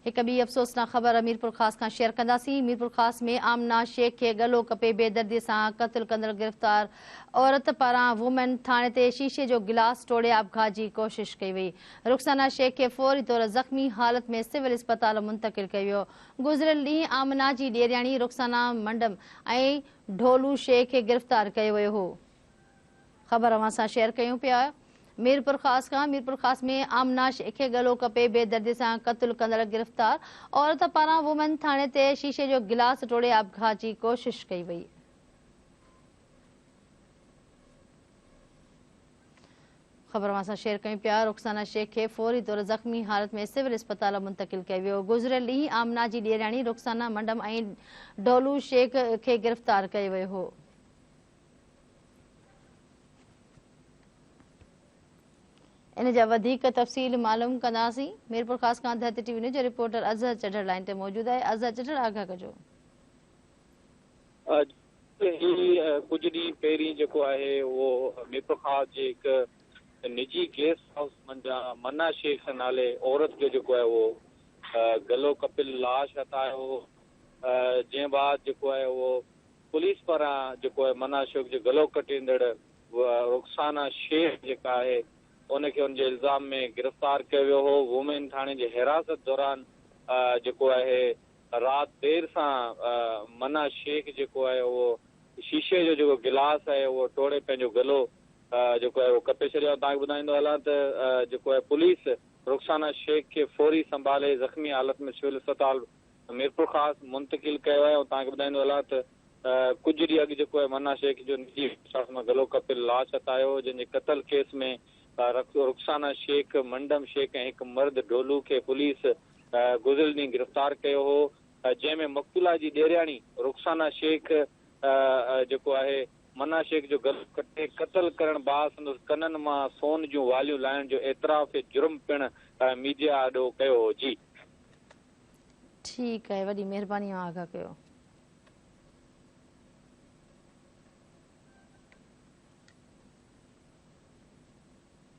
एक ॿी अफ़सोसनाक ख़बर मीरपुर ख़ास खां शेयर कंदासीं। मीरपुर ख़ास में आमना शेख खे गलो कपे बेदर्दी सां क़त्ल कंदड़ गिरफ़्तार औरत पारां वुमेन थाणे ते शीशे जो गिलास तोड़े आपघात जी कोशिश कई वई। रुखसाना शेख खे फौरी तौर ज़ख़्मी हालत में सिविल अस्पताल मुंतक़िल कयो वियो। गुज़िरियल ॾींहुं आमना जी ॾेराणी रुखसाना मंडम ऐं ढोलू शेख खे गिरफ़्तार कयो वियो हो। ख़बर अवां सां शेयर कयूं पिया। मीरपुर ख़ास में आमना शेख खे गलो कपे बेदर्दी सां क़त्ल कंदड़ गिरफ़्तार औरत पारां वुमेन थाणे ते शीशे जो गिलास तोड़े आपघात जी कोशिश कई वई। ख़बर अवां सां शेयर कयूं पिया। रुखसाना शेख खे फौरी तौर ज़ख़्मी हालत में सिविल अस्पताल मुंतक़िल कयो वियो। गुज़िरियल ॾींहुं आमना जी ॾेराणी रुखसाना मंडम ऐं ढोलू शेख खे गिरफ़्तार कयो वियो हो। इन जा वधीक तफ़सील मालूम कंदासीं। मीरपुर ख़ास खां धरती टीवी न्यूज़ जो रिपोर्टर अज़हर चढ़र लाइन ते मौजूद है। अज़हर चढ़र, आगाह कजो। कुछ ॾींहं पहिरीं जेको आहे उहो मीरपुर ख़ास जे हिकु निजी गेस्ट हाउस मंझां मन्ना शेख नाले औरत जो जेको आहे उहो गलो कपिल लाश हथायो हो। जंहिं बाद जेको आहे उहो पुलिस पारां जेको आहे मन्ना शेख जो गलो कटींदड़ रुखसाना शेख जेका आहे उनखे उनजे इल्ज़ाम में गिरफ़्तार कयो वियो हो। वुमेन थाणे जे हिरासत दौरान जेको आहे राति देर सां मन्ना शेख जेको आहे उहो शीशे जो जेको गिलास आहे उहो तोड़े पंहिंजो गलो जेको आहे उहो कपे छॾियो। तव्हांखे ॿुधाईंदो हलां त जेको आहे पुलिस रुखसाना शेख खे फौरी संभाले ज़ख़्मी हालत में सिविल अस्पताल मीरपुर ख़ास मुंतक़िल कयो आहे। ऐं तव्हांखे ॿुधाईंदो हलां त कुझु ॾींहं अॻु जेको आहे मन्ना शेख जो निजी में गलो कपिल लाश हथायो, जंहिंजे क़त्ल केस में रुखसाना शेख, मंडम शेख ऐं हिकु मर्द ढोलू खे पुलिस गुज़िरियल ॾींहुं गिरफ़्तार कयो हो। जंहिंमें मक़तूला जी ॾेराणी रुखसाना शेख जेको आहे मन्ना शेख जो गलो कटे क़त्ल करण बाद संदसि कननि मां सोन जूं वालियूं लाहिण जो एतिराफ़ जुर्म पिणु मीडिया आॾो कयो हो। जी ठीकु आहे, वॾी महिरबानी, आगाह कयो।